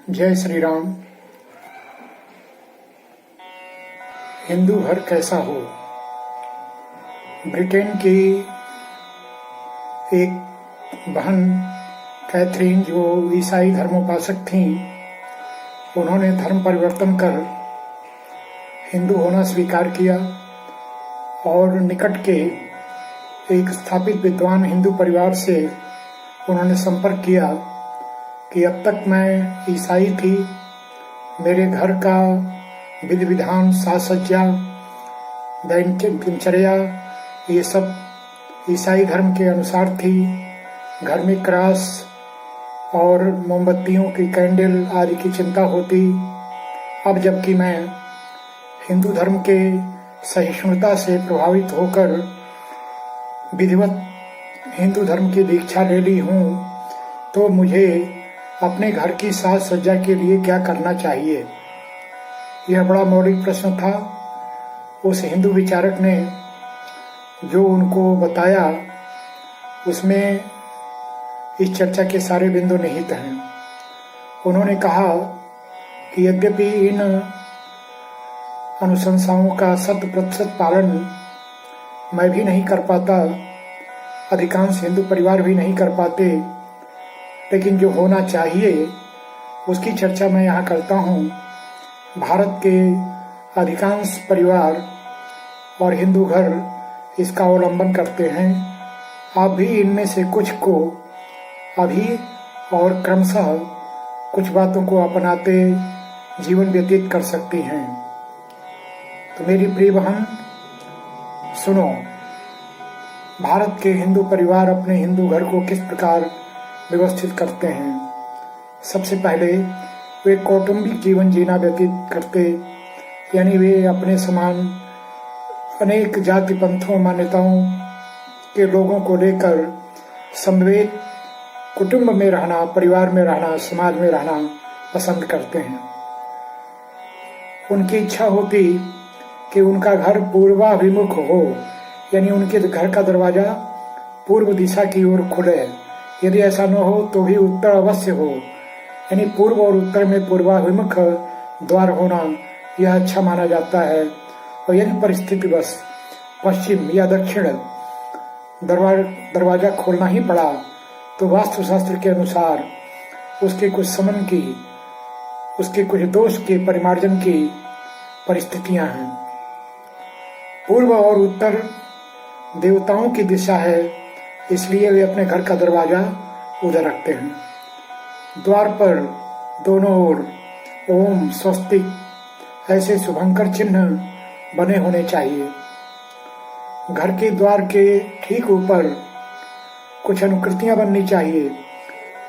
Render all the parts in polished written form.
जय श्री राम। हिंदू घर कैसा हो। ब्रिटेन की एक बहन कैथरीन, जो ईसाई धर्मोपासक थीं, उन्होंने धर्म परिवर्तन कर हिंदू होना स्वीकार किया और निकट के एक स्थापित विद्वान हिंदू परिवार से उन्होंने संपर्क किया कि अब तक मैं ईसाई थी, मेरे घर का विधि विधान, साज सज्जा, दिनचर्या ये सब ईसाई धर्म के अनुसार थी। घर में क्रॉस और मोमबत्तियों की कैंडल आदि की चिंता होती। अब जबकि मैं हिंदू धर्म के सहिष्णुता से प्रभावित होकर विधिवत हिंदू धर्म की दीक्षा ले ली हूँ, तो मुझे अपने घर की साज सज्जा के लिए क्या करना चाहिए। यह बड़ा मौलिक प्रश्न था। उस हिंदू विचारक ने जो उनको बताया, उसमें इस चर्चा के सारे बिंदु निहित हैं। उन्होंने कहा कि यद्यपि इन अनुशंसाओं का 100% पालन मैं भी नहीं कर पाता, अधिकांश हिंदू परिवार भी नहीं कर पाते, लेकिन जो होना चाहिए उसकी चर्चा मैं यहाँ करता हूँ। भारत के अधिकांश परिवार और हिंदू घर इसका अवलंबन करते हैं। आप भी इनमें से कुछ को अभी और क्रमशः कुछ बातों को अपनाते जीवन व्यतीत कर सकती हैं। तो मेरी प्रिय बहन सुनो, भारत के हिंदू परिवार अपने हिंदू घर को किस प्रकार व्यवस्थित करते हैं। सबसे पहले वे कौटुंबिक जीवन जीना व्यतीत करते, यानी वे अपने समान अनेक जाति पंथों मान्यताओं के लोगों को लेकर समवेत कुटुंब में रहना, परिवार में रहना, समाज में रहना पसंद करते हैं। उनकी इच्छा होती कि उनका घर पूर्वाभिमुख हो, यानी उनके घर का दरवाजा पूर्व दिशा की ओर खुले। यदि ऐसा न हो तो भी उत्तर अवश्य हो, यानी पूर्व और उत्तर में पूर्वाभिमुख द्वार होना यह अच्छा माना जाता है। और यदि परिस्थिति बस पश्चिम या दक्षिण दरवाजा खोलना ही पड़ा तो वास्तुशास्त्र के अनुसार उसके कुछ समन की, उसके कुछ दोष के परिमार्जन की परिस्थितियां हैं। पूर्व और उत्तर देवताओं की दिशा है, इसलिए वे अपने घर का दरवाजा उधर रखते हैं। द्वार पर दोनों ओर ओम, स्वस्तिक ऐसे शुभंकर चिन्ह बने होने चाहिए। घर के द्वार के ठीक ऊपर कुछ अनुकृतियां बननी चाहिए।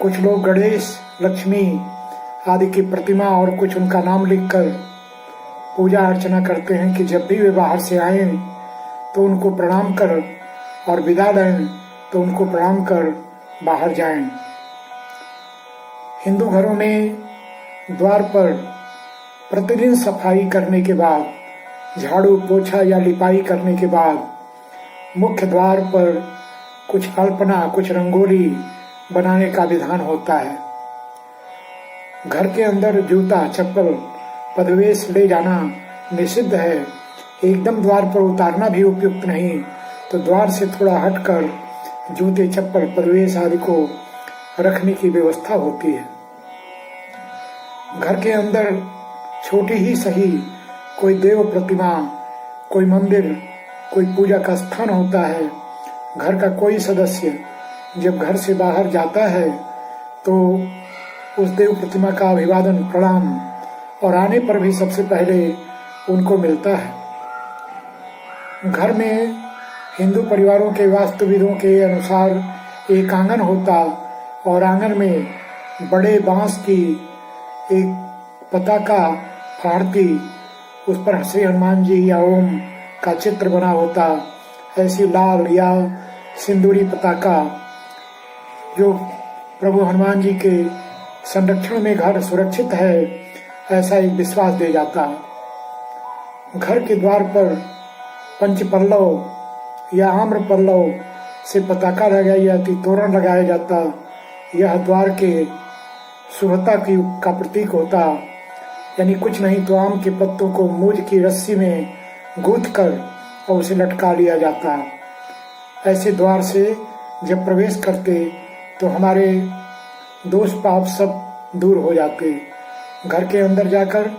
कुछ लोग गणेश, लक्ष्मी आदि की प्रतिमा और कुछ उनका नाम लिखकर पूजा अर्चना करते हैं कि जब भी वे बाहर से आए तो उनको प्रणाम कर, और विदा लें तो उनको प्रणाम कर बाहर जाएं। हिंदू घरों में द्वार पर प्रतिदिन सफाई करने के बाद, झाड़ू पोछा या लिपाई करने के बाद मुख्य द्वार पर कुछ कल्पना, कुछ रंगोली बनाने का विधान होता है। घर के अंदर जूता, चप्पल, पदवेश ले जाना निषिद्ध है। एकदम द्वार पर उतारना भी उपयुक्त नहीं, तो द्वार से थोड़ा हटकर जूते, चप्पल, पदवेश आदि को रखने की व्यवस्था होती है। घर के अंदर छोटी ही सही कोई देव प्रतिमा, कोई मंदिर, कोई पूजा का स्थान होता है। घर का कोई सदस्य जब घर से बाहर जाता है तो उस देव प्रतिमा का अभिवादन, प्रणाम और आने पर भी सबसे पहले उनको मिलता है। घर में हिंदू परिवारों के वास्तुविदों के अनुसार एक आंगन होता और आंगन में बड़े बांस की एक पताका फाड़ती, उस पर श्री हनुमान जी या ओम का चित्र बना होता। ऐसी लाल या सिंदूरी पताका जो प्रभु हनुमान जी के संरक्षण में घर सुरक्षित है, ऐसा एक विश्वास दे जाता। घर के द्वार पर पंचपल्लव या आम्र पल्लव से पताका लगाई जाती, तोरण लगाया जाता। यह द्वार के शुभता की का प्रतीक होता, यानी कुछ नहीं तो आम के पत्तों को मूज की रस्सी में गूंथ कर और उसे लटका लिया जाता। ऐसे द्वार से जब प्रवेश करते तो हमारे दोष पाप सब दूर हो जाते। घर के अंदर जाकर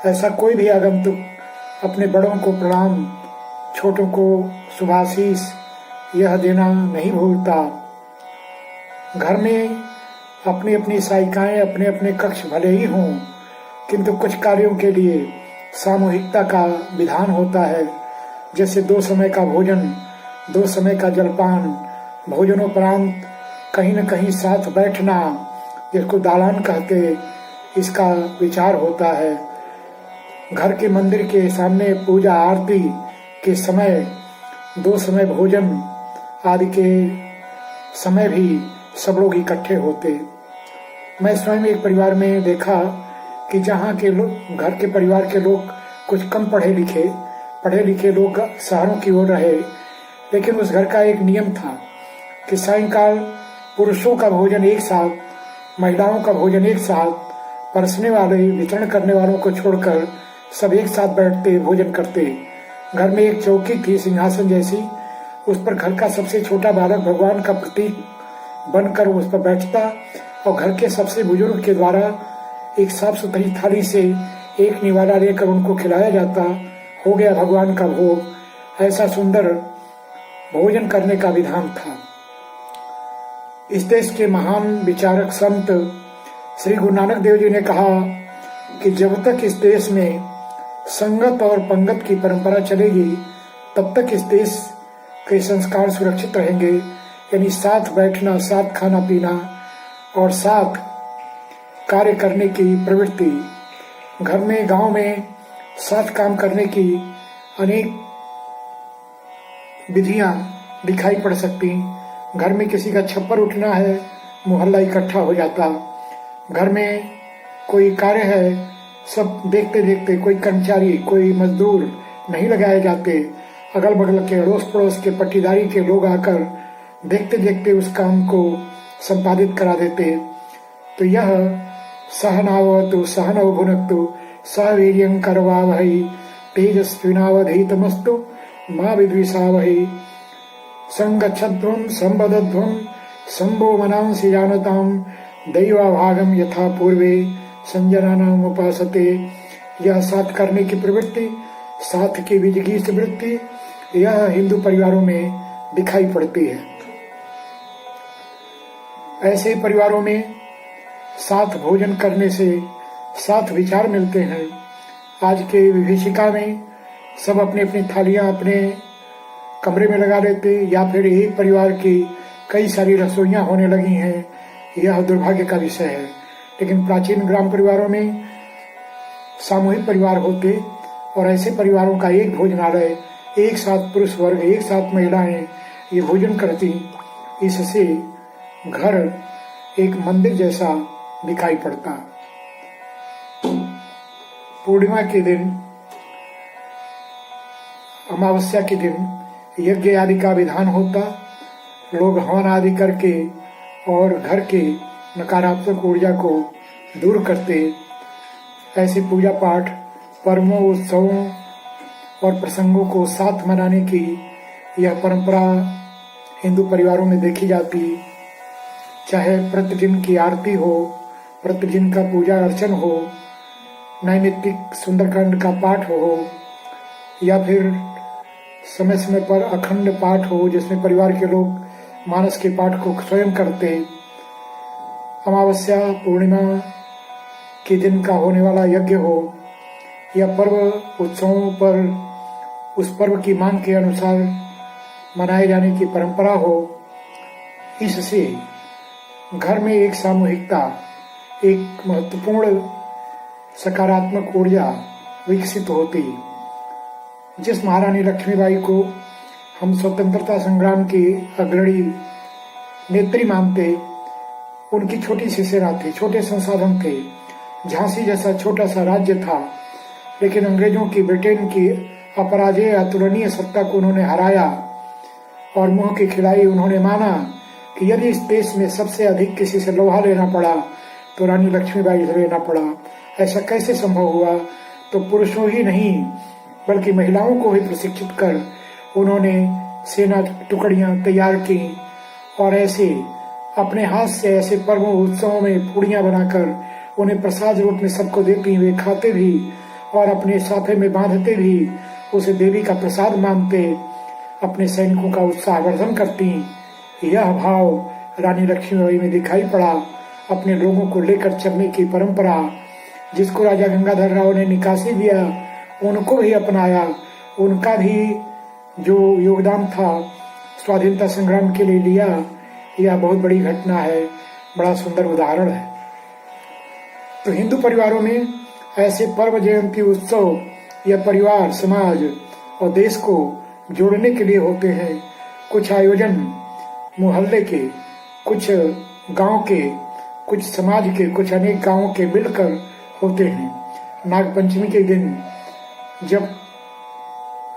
ऐसा कोई भी आगंतुक अपने बड़ों को प्रणाम, छोटों को शुभाशीष यह देना नहीं भूलता। घर में अपनी अपनी सहायिकाएं, अपने अपने कक्ष भले ही हों, किंतु कुछ कार्यों के लिए सामूहिकता का विधान होता है। जैसे 2 समय का भोजन, 2 समय का जलपान, भोजनोपरांत कहीं न कहीं साथ बैठना, जिसको दालान कहते, इसका विचार होता है। घर के मंदिर के सामने पूजा आरती के समय 2 समय भोजन आदि के समय भी सब लोग इकट्ठे होते। मैं स्वयं एक परिवार में देखा कि जहाँ के लोग, घर के परिवार के लोग कुछ कम पढ़े लिखे लोग शहरों की ओर रहे, लेकिन उस घर का एक नियम था कि सायंकाल पुरुषों का भोजन एक साथ, महिलाओं का भोजन एक साथ, परसने वाले वितरण करने वालों को छोड़कर सब एक साथ बैठते भोजन करते। घर में एक चौकी थी सिंहासन जैसी, उस पर घर का सबसे छोटा बालक भगवान का प्रतीक बनकर उस पर बैठता और घर के सबसे बुजुर्ग के द्वारा एक साफ सुथरी थाली से एक निवाला लेकर उनको खिलाया जाता। हो गया भगवान का भोग। ऐसा सुंदर भोजन करने का विधान था। इस देश के महान विचारक संत श्री गुरु नानक देव जी ने कहा कि जब तक इस देश में संगत और पंगत की परंपरा चलेगी, तब तक इस देश के संस्कार सुरक्षित रहेंगे। यानी साथ बैठना, साथ खाना पीना और साथ कार्य करने की प्रवृत्ति। घर में, गांव में साथ काम करने की अनेक विधियां दिखाई पड़ सकती। घर में किसी का छप्पर उठना है, मोहल्ला इकट्ठा हो जाता। घर में कोई कार्य है, सब देखते देखते, कोई कर्मचारी, कोई मजदूर नहीं लगाए जाते। अगल बगल के अड़ोस पड़ोस के पट्टीदारी के लोग आकर देखते देखते उस काम को संपादित करा देते। तो यह सहनावतु सहनौ भुनक्तु सह वीर्यं करवावहै तेजस्विनावधीतमस्तु मा विद्विषावहै संगच्छध्वं संवदध्वं संभो मनांसि जानताम दैवाभागम यथा पूर्वे संजनानाम उपासते। यह साथ करने की प्रवृत्ति, साथ की विजगी से वृत्ति, यह हिंदू परिवारों में दिखाई पड़ती है। ऐसे परिवारों में साथ भोजन करने से साथ विचार मिलते हैं। आज के विभीषिका में सब अपनी अपनी थालियां अपने कमरे में लगा लेते, या फिर एक परिवार की कई सारी रसोइयां होने लगी हैं। यह दुर्भाग्य का विषय है। लेकिन प्राचीन ग्राम परिवारों में सामूहिक परिवार होते और ऐसे परिवारों का एक भोजनालय, एक साथ पुरुष वर्ग, एक साथ महिलाएं ये भोजन करती। इससे घर एक मंदिर जैसा दिखाई पड़ता। पूर्णिमा के दिन, अमावस्या के दिन यज्ञ आदि का विधान होता। लोग हवन आदि करके और घर के नकारात्मक ऊर्जा को दूर करते। ऐसे पूजा पाठ, पर्वों, उत्सवों और प्रसंगों को साथ मनाने की यह परंपरा हिंदू परिवारों में देखी जाती। चाहे प्रतिदिन की आरती हो, प्रतिदिन का पूजा अर्चन हो, नैमित्तिक सुंदरकांड का पाठ हो, या फिर समय समय पर अखंड पाठ हो जिसमें परिवार के लोग मानस के पाठ को स्वयं करते। अमावस्या, पूर्णिमा के दिन का होने वाला यज्ञ हो या पर्व उत्सवों पर उस पर्व की मांग के अनुसार मनाए जाने की परंपरा हो, इससे घर में एक सामूहिकता, एक महत्वपूर्ण सकारात्मक ऊर्जा विकसित होती। जिस महारानी लक्ष्मीबाई को हम स्वतंत्रता संग्राम की अग्रणी नेत्री मानते, उनकी छोटी सी सेना थी, छोटे संसाधन थे। झांसी जैसा छोटा सा राज्य था, लेकिन अंग्रेजों की, ब्रिटेन की अपराजेय अतुलनीय सत्ता को उन्होंने हराया और मुंह की खिलाई उन्होंने माना कि यदि इस देश में सबसे अधिक किसी से लोहा लेना पड़ा तो रानी लक्ष्मीबाई से लेना पड़ा। ऐसा कैसे संभव हुआ? तो पुरुषों ही नहीं बल्कि महिलाओं को भी प्रशिक्षित कर उन्होंने सेना टुकड़ियां तैयार की और ऐसे अपने हाथ से ऐसे पर्वों उत्सवों में पूड़ियां बनाकर उन्हें प्रसाद रूप में सबको देती, वे खाते भी और अपने साफे में बांधते भी, उसे देवी का प्रसाद मानते, अपने सैनिकों का उत्साहवर्धन करती। यह भाव रानी लक्ष्मीबाई में दिखाई पड़ा। अपने लोगों को लेकर चलने की परंपरा जिसको राजा गंगाधर राव ने निकासी दिया, उनको भी अपनाया। उनका भी जो योगदान था स्वाधीनता संग्राम के लिए लिया। यह बहुत बड़ी घटना है, बड़ा सुंदर उदाहरण है। तो हिंदू परिवारों में ऐसे पर्व, जयंती, उत्सव यह परिवार, समाज और देश को जोड़ने के लिए होते हैं। कुछ आयोजन मोहल्ले के, कुछ गांव के, कुछ समाज के, कुछ अनेक गांवों के मिलकर होते हैं। नागपंचमी के दिन जब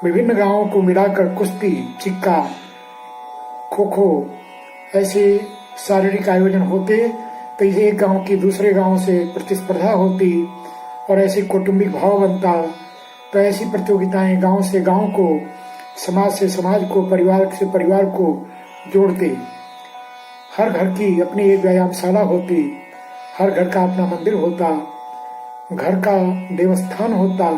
विभिन्न गांवों को मिलाकर कुश्ती, चिक्का, खो खो ऐसे शारीरिक आयोजन होते, तो एक गांव की दूसरे गांव से प्रतिस्पर्धा होती और ऐसे कौटुंबिक भाव बनता। तो ऐसी प्रतियोगिताएं गांव से गांव को, समाज से समाज को, परिवार से परिवार को जोड़ते। हर घर की अपनी एक व्यायामशाला होती, हर घर का अपना मंदिर होता, घर का देवस्थान होता,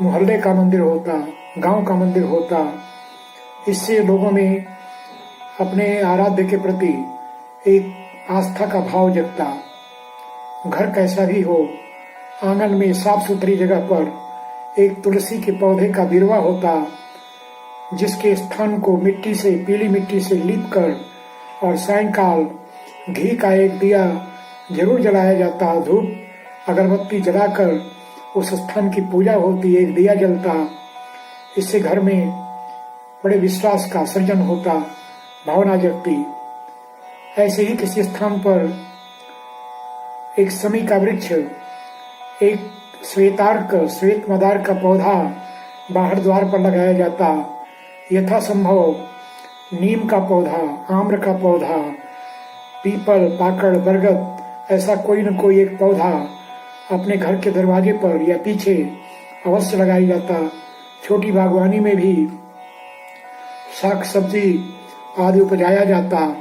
मोहल्ले का मंदिर होता, गांव का मंदिर होता। इससे लोगों में अपने आराध्य के प्रति एक आस्था का भाव जगता। घर कैसा भी हो, आंगन में साफ सुथरी जगह पर एक तुलसी के पौधे का बिरवा होता, जिसके स्थान को मिट्टी से, पीली मिट्टी से लीप कर और सायंकाल घी का एक दिया जरूर जलाया जाता। धूप अगरबत्ती जलाकर उस स्थान की पूजा होती, एक दिया जलता। इससे घर में बड़े विश्वास का सृजन होता, भावना जगती। ऐसे ही किसी स्थान पर एक समी का वृक्ष, एक श्वेत मदार का पौधा बाहर द्वार पर लगाया जाता। यथासंभव नीम का पौधा, आम्र का पौधा, पीपल, पाकड़, बरगद ऐसा कोई न कोई एक पौधा अपने घर के दरवाजे पर या पीछे अवश्य लगाया जाता। छोटी बागवानी में भी साग सब्जी आदि उपजाया जाता।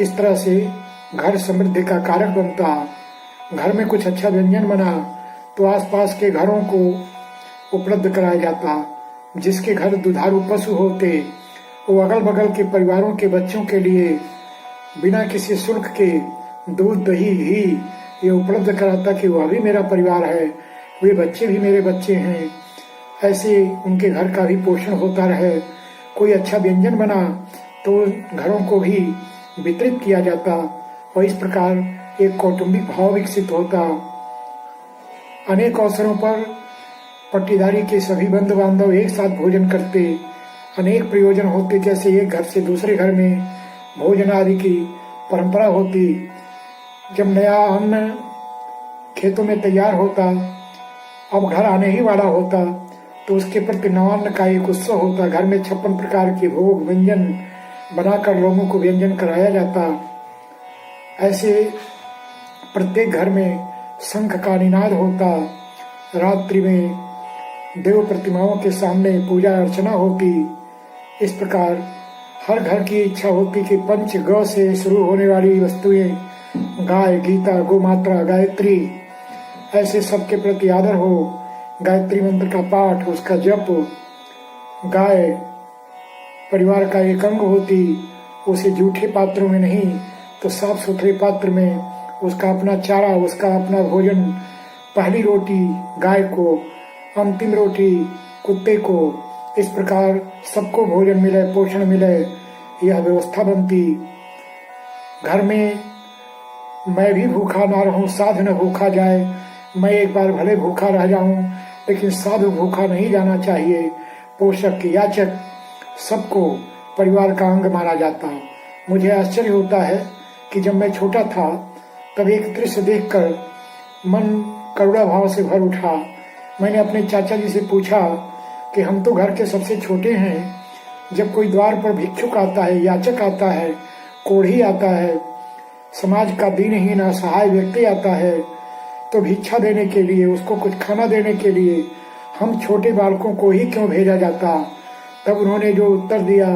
इस तरह से घर समृद्धि का कारक बनता। घर में कुछ अच्छा व्यंजन बना तो आसपास के घरों को उपलब्ध कराया जाता। जिसके घर दुधारू पशु होते, वो अगल बगल के परिवारों के बच्चों के लिए बिना किसी शुल्क के दूध, दही, घी ये उपलब्ध कराता कि वह भी मेरा परिवार है, वे बच्चे भी मेरे बच्चे हैं। ऐसे उनके घर का भी पोषण होता रहे। कोई अच्छा व्यंजन बना तो घरों को भी वितरित किया जाता और इस प्रकार एक कौटुंबिक भाव विकसित होता। अनेक अवसरों पर पट्टीदारी के सभी बंधु बांधव एक साथ भोजन करते। अनेक प्रयोजन होते, जैसे एक घर से दूसरे घर में भोजन आदि की परंपरा होती। जब नया अन्न खेतों में तैयार होता, अब घर आने ही वाला होता, तो उसके प्रति नवान्न का एक उत्सव होता। घर में 56 प्रकार के भोग व्यंजन बनाकर लोगों को व्यंजन कराया जाता। ऐसे प्रत्येक घर में शंख का निनाद होता। रात्रि में देव प्रतिमाओं के सामने पूजा अर्चना होती। इस प्रकार हर घर की इच्छा होती कि पंच ग से शुरू होने वाली वस्तुएं, गाय, गीता, गोमात्रा, गायत्री, ऐसे सबके प्रति आदर हो। गायत्री मंत्र का पाठ, उसका जप, गाय परिवार का एक अंग होती। उसे जूठे पात्रों में नहीं तो साफ सुथरे पात्र में उसका अपना चारा, उसका अपना भोजन, पहली रोटी गाय को, अंतिम रोटी कुत्ते को, इस प्रकार सबको भोजन मिले, पोषण मिले, यह व्यवस्था बनती। घर में मैं भी भूखा ना रहूं, साध न भूखा जाए। मैं एक बार भले भूखा रह जाऊं, लेकिन साधु भूखा नहीं जाना चाहिए। पोषक, याचक सबको परिवार का अंग माना जाता। मुझे आश्चर्य होता है कि जब मैं छोटा था तब एक दृश्य देखकर मन करुणा भाव से भर उठा। मैंने अपने चाचा जी से पूछा कि हम तो घर के सबसे छोटे हैं, जब कोई द्वार पर भिक्षुक आता है, याचक आता है, कोढ़ी आता है, समाज का दीनहीन असहाय व्यक्ति आता है तो भिक्षा देने के लिए, उसको कुछ खाना देने के लिए हम छोटे बालकों को ही क्यों भेजा जाता। तब उन्होंने जो उत्तर दिया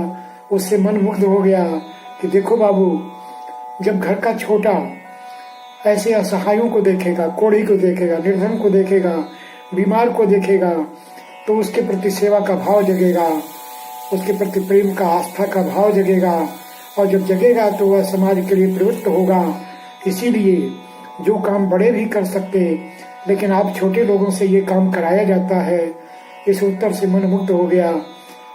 उससे मन मुग्ध हो गया कि देखो बाबू, जब घर का छोटा ऐसे असहायों को देखेगा, कोढ़ी को देखेगा, निर्धन को देखेगा, बीमार को देखेगा, तो उसके प्रति सेवा का भाव जगेगा, उसके प्रति प्रेम का, आस्था का भाव जगेगा, और जब जगेगा तो वह समाज के लिए प्रवृत्त होगा। इसीलिए जो काम बड़े भी कर सकते, लेकिन आप छोटे लोगों से ये काम कराया जाता है। इस उत्तर से मन मुक्त हो गया।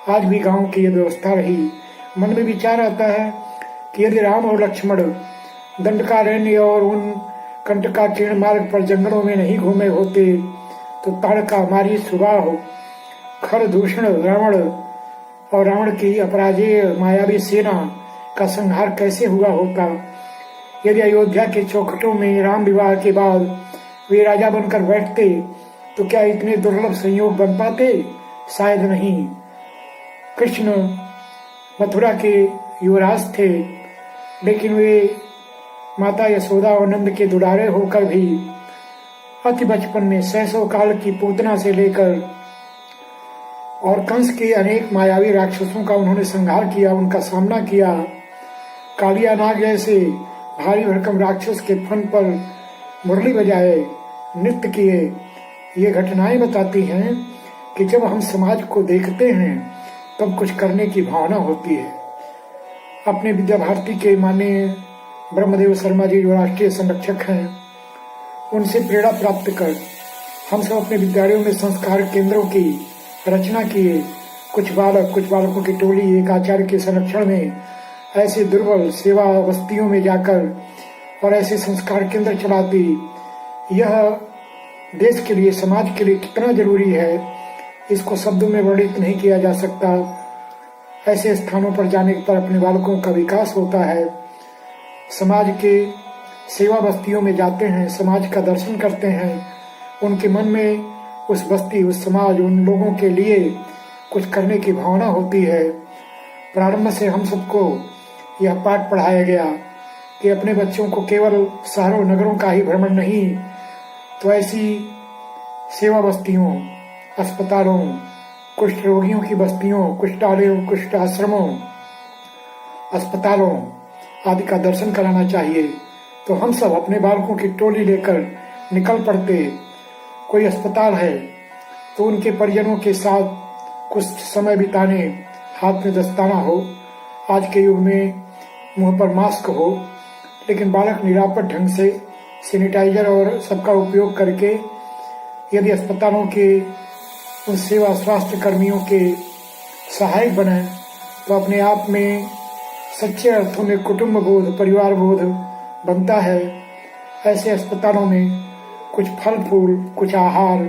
आज भी गांव की ये व्यवस्था रही। मन में विचार आता है कि यदि राम और लक्ष्मण दंडकारण्य और उन कंटकाकीर्ण मार्ग पर जंगलों में नहीं घूमे होते तो ताड़का, मारी, सुबाह, खर दूषण रावण और रावण की अपराजेय मायावी सेना का संहार कैसे हुआ होता। यदि अयोध्या के चौखटों में राम विवाह के बाद वे राजा बनकर बैठते तो क्या इतने दुर्लभ संयोग बन पाते? शायद नहीं। कृष्ण मथुरा के युवराज थे, लेकिन वे माता यशोदा और नंद के दुलारे होकर भी अति बचपन में 600 काल की पूतना से लेकर और कंस के अनेक मायावी राक्षसों का उन्होंने संहार किया, उनका सामना किया। कालिया नाग जैसे भारी भरकम राक्षस के फन पर मुरली बजाए, नृत्य किए। ये घटनाएं बताती हैं कि जब हम समाज को देखते हैं तब कुछ करने की भावना होती है। अपने विद्या भारती के माननीय ब्रह्मदेव शर्मा जी जो राष्ट्रीय संरक्षक हैं, उनसे प्रेरणा प्राप्त कर हम सब अपने विद्यालयों में संस्कार केंद्रों की रचना किए। कुछ बालकों की टोली एक आचार्य के संरक्षण में ऐसे दुर्बल सेवा बस्तियों में जाकर और ऐसे संस्कार केंद्र चलाती। यह देश के लिए, समाज के लिए कितना जरूरी है, इसको शब्दों में वर्णित नहीं किया जा सकता। ऐसे स्थानों पर जाने पर अपने बालकों का विकास होता है। समाज के सेवा बस्तियों में जाते हैं, समाज का दर्शन करते हैं, उनके मन में उस बस्ती, उस समाज, उन लोगों के लिए कुछ करने की भावना होती है। प्रारंभ से हम सबको यह पाठ पढ़ाया गया कि अपने बच्चों को केवल शहरों नगरों का ही भ्रमण नहीं, तो ऐसी सेवा बस्तियों, अस्पतालों, कुष्ठ रोगियों की बस्तियों, कुष्ठालयों, कुष्ठ आश्रमों, अस्पतालों आदि का दर्शन कराना चाहिए। तो हम सब अपने बालकों की टोली लेकर निकल पड़ते। कोई अस्पताल है तो उनके परिजनों के साथ कुछ समय बिताने, हाथ में दस्ताना हो, आज के युग में मुंह पर मास्क हो, लेकिन बालक निरापद ढंग से सैनिटाइजर और सबका उपयोग करके यदि अस्पतालों के उन सेवा स्वास्थ्य कर्मियों के सहायक बने तो अपने आप में सच्चे अर्थों में कुटुंब बोध, परिवार बोध बनता है। ऐसे अस्पतालों में कुछ फल फूल, कुछ आहार,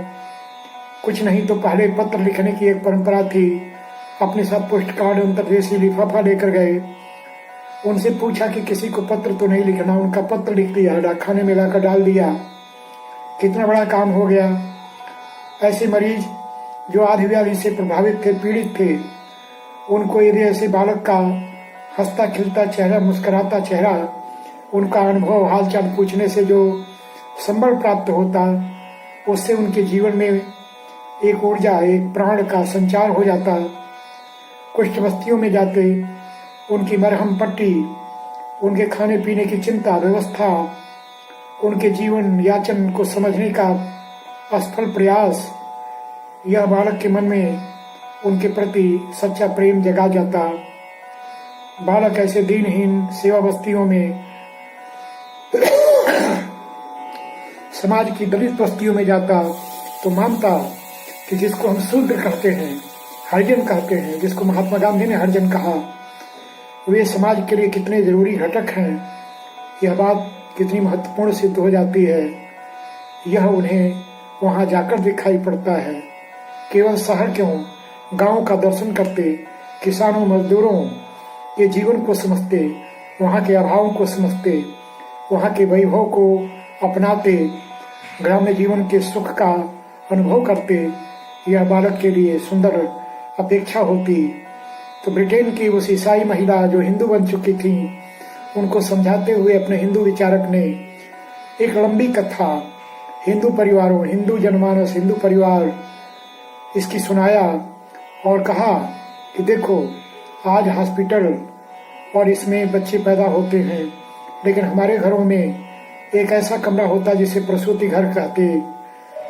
कुछ नहीं तो पहले पत्र लिखने की एक परंपरा थी। अपने साथ पोस्ट कार्ड, अंतर्देशीय लिफाफा लेकर गए। उनसे पूछा कि किसी को पत्र तो नहीं लिखना, उनका पत्र लिख दिया, डाकखाने में लाकर डाल दिया। कितना बड़ा काम हो गया। ऐसे मरीज जो आधी व्याधि से प्रभावित थे, पीड़ित थे, उनको यदि ऐसे बालक का हंसता खिलता चेहरा, मुस्कुराता चेहरा, उनका अनुभव, हालचाल पूछने से जो संबल प्राप्त होता, उससे उनके जीवन में एक ऊर्जा, एक प्राण का संचार हो जाता। कुष्ठ बस्तियों में जाते, उनकी मरहम पट्टी, उनके खाने पीने की चिंता, व्यवस्था, उनके जीवन याचन को समझने का असफल प्रयास, यह बालक के मन में उनके प्रति सच्चा प्रेम जगा जाता। बालक ऐसे दीनहीन सेवा बस्तियों में, समाज की दलित बस्तियों में जाता तो मानता कि जिसको हम शूद्र कहते हैं, हरिजन कहते हैं, जिसको महात्मा गांधी ने हरिजन कहा, वे समाज के लिए कितने जरूरी घटक हैं, यह बात कितनी महत्वपूर्ण सिद्ध हो जाती है। यह उन्हें वहां जाकर दिखाई पड़ता है। केवल शहर क्यों, गांव का दर्शन करते, किसानों मजदूरों के जीवन को समझते, वहां के अभावों को समझते, वहां के वैभव को अपनाते, ग्राम्य जीवन के सुख का अनुभव करते। यह बालक के लिए सुंदर अपेक्षा होती। तो ब्रिटेन की उस ईसाई महिला जो हिंदू बन चुकी थी, उनको समझाते हुए अपने हिंदू विचारक ने एक लंबी कथा हिंदू परिवारों, हिंदू जनमानस, हिंदू परिवार इसकी सुनाया और कहा कि देखो आज हॉस्पिटल और इसमें बच्चे पैदा होते हैं, लेकिन हमारे घरों में एक ऐसा कमरा होता जिसे प्रसूति घर कहते,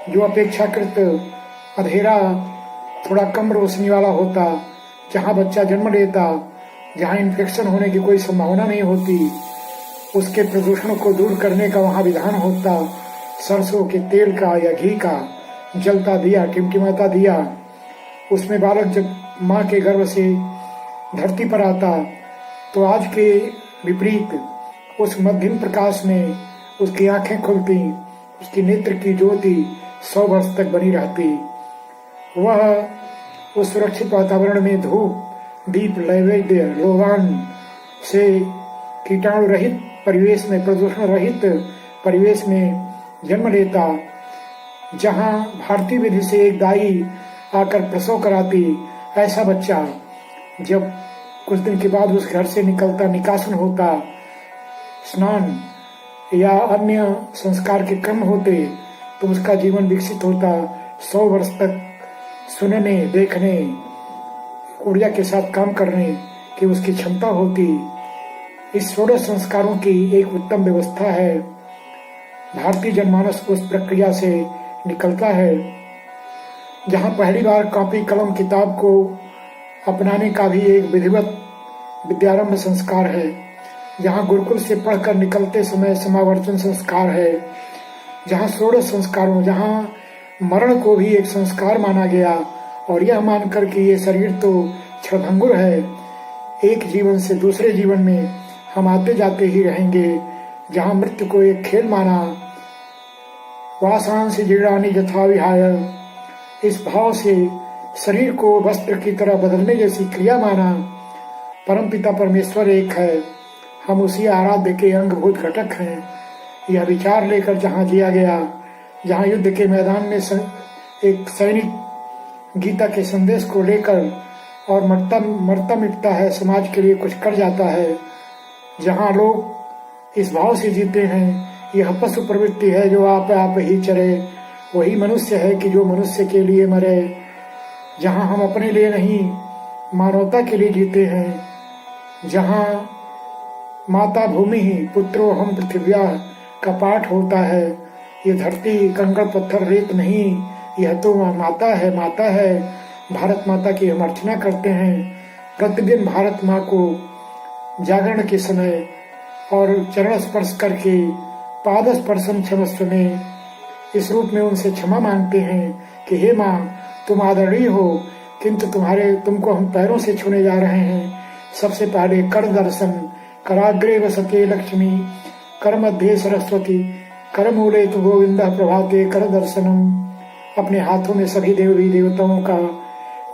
जो अपेक्षाकृत अंधेरा, थोड़ा कम रोशनी वाला होता, जहाँ बच्चा जन्म लेता, जहाँ इन्फेक्शन होने की कोई संभावना नहीं होती, उसके प्रदूषण को दूर करने का वहाँ विधान होता, सरसों के तेल का या घी का जलता दिया, टिमटिमाता दिया, उसमें बालक जब माँ के गर्भ से धरती पर आता तो आज के विपरीत उस मध्यम प्रकाश में उसकी आंखें खुलती, उसकी नेत्र की ज्योति 100 वर्ष तक बनी रहती। वह उस सुरक्षित वातावरण में धूप, दीप, नैवेद्य, लोवान से कीटाणु रहित परिवेश में, प्रदूषण रहित परिवेश में जन्म लेता, जहाँ भारतीय विधि से एक दाई आकर प्रसव कराती। ऐसा बच्चा जब कुछ दिन के बाद उस घर से निकलता, निकासन होता, स्नान या अन्य संस्कार के क्रम होते, तो उसका जीवन विकसित होता। 100 वर्ष तक सुनने, देखने, ऊर्जा के साथ काम करने की उसकी क्षमता होती। इस 16 संस्कारों की एक उत्तम व्यवस्था है। भारतीय जनमानस उस प्रक्रिया से निकलता है, जहाँ पहली बार कॉपी कलम किताब को अपनाने का भी एक विधिवत विद्यारंभ संस्कार है, जहाँ गुरुकुल से पढ़कर निकलते समय समावर्तन संस्कार है, जहाँ 16 संस्कारों, जहाँ मरण को भी एक संस्कार माना गया और यह मानकर कि ये शरीर तो क्षणभंगुर है, एक जीवन से दूसरे जीवन में हम आते जाते ही रहेंगे, जहाँ मृत्यु को एक खेल माना, वासांसि जीर्णानि यथा विहाय, इस भाव से शरीर को वस्त्र की तरह बदलने जैसी क्रिया माना। परमपिता परमेश्वर एक है, हम उसी आराध्य के अंगभूत घटक हैं। यह विचार लेकर जहाँ जिया गया, जहाँ युद्ध के मैदान में एक सैनिक गीता के संदेश को लेकर और मरता मिटता है, समाज के लिए कुछ कर जाता है, जहाँ लोग इस भाव से जीते हैं, यह पशु प्रवृत्ति है जो आप ही चरे, वही मनुष्य है कि जो मनुष्य के लिए मरे। जहाँ हम अपने लिए नहीं, मानवता के लिए जीते हैं, जहाँ माता भूमि ही पुत्रो हम पृथिव्या का पाठ होता है। ये धरती कंकड़ पत्थर रेत नहीं, यह तो माता है, माता है। भारत माता की हम अर्चना करते हैं। प्रतिदिन भारत माँ को जागरण के समय और चरण स्पर्श करके पाद स्पर्शन क्षमस्व में इस रूप में उनसे क्षमा मांगते हैं कि हे माँ, तुम आदरणीय हो, किंतु तुमको हम पैरों से छूने जा रहे हैं। सबसे पहले कर दर्शन, कराग्रे वसते लक्ष्मी, कर मध्य सरस्वती, कर मूले तु गोविंद प्रभाते कर दर्शनम। अपने हाथों में सभी देवी देवताओं का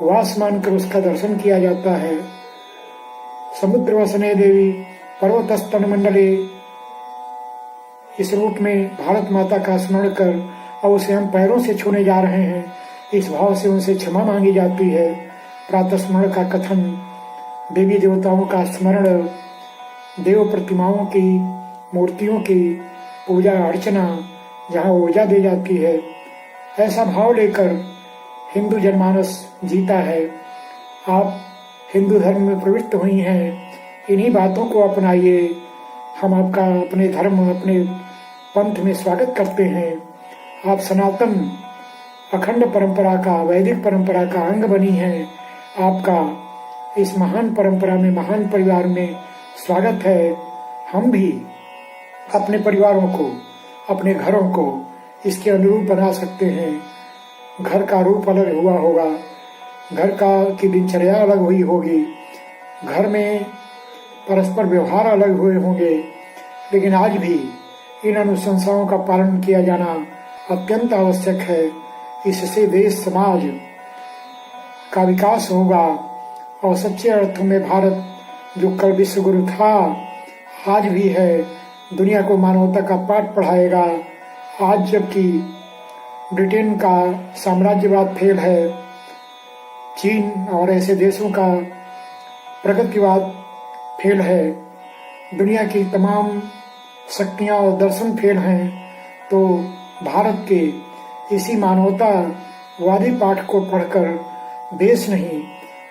वास मानकर उसका दर्शन किया जाता है। समुद्र वसने देवी पर्वतस्तन मंडले, इस रूप में भारत माता का स्मरण कर और उसे हम पैरों से छूने जा रहे हैं, इस भाव से उनसे क्षमा मांगी जाती है। प्रातः स्मरण का कथन, देवी देवताओं का स्मरण, देव प्रतिमाओं की, मूर्तियों की पूजा अर्चना, जहाँ ऊर्जा दी जाती है, ऐसा भाव लेकर हिंदू जनमानस जीता है। आप हिंदू धर्म में प्रवृत्त हुई हैं, इन्हीं बातों को अपनाइए। हम आपका अपने धर्म, अपने पंथ में स्वागत करते हैं। आप सनातन अखंड परंपरा का, वैदिक परंपरा का अंग बनी है। आपका इस महान परंपरा में, महान परिवार में स्वागत है। हम भी अपने परिवारों को, अपने घरों को इसके अनुरूप बना सकते हैं। घर का रूप अलग हुआ होगा, घर की दिनचर्या अलग हुई होगी, घर में परस्पर व्यवहार अलग हुए होंगे, लेकिन आज भी इन अनुशंसाओं का पालन किया जाना अत्यंत आवश्यक है। इससे देश समाज का विकास होगा और सच्चे अर्थों में भारत, जो कल विश्व गुरु था, आज भी है, दुनिया को मानवता का पाठ पढ़ाएगा। आज जबकि ब्रिटेन का साम्राज्यवाद फेल है, चीन और ऐसे देशों का प्रगतिवाद फेल है, दुनिया की तमाम शक्तियाँ और दर्शन फेल हैं, तो भारत के इसी मानवतावादी पाठ को पढ़कर देश नहीं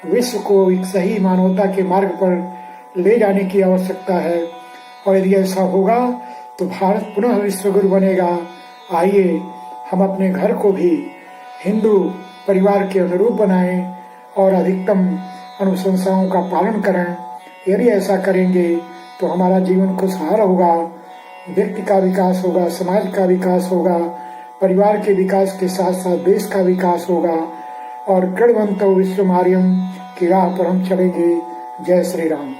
विश्व को एक सही मानवता के मार्ग पर ले जाने की आवश्यकता है। और यदि ऐसा होगा तो भारत पुनः विश्वगुरु बनेगा। आइए हम अपने घर को भी हिंदू परिवार के अनुरूप बनाएं और अधिकतम अनुशंसाओं का पालन करें। यदि ऐसा करेंगे तो हमारा जीवन खुशहाल होगा, व्यक्ति का विकास होगा, समाज का विकास होगा, परिवार के विकास के साथ साथ देश का विकास होगा और कृतवंतो विश्वमार्यम की राह पर हम चलेंगे। जय श्री राम।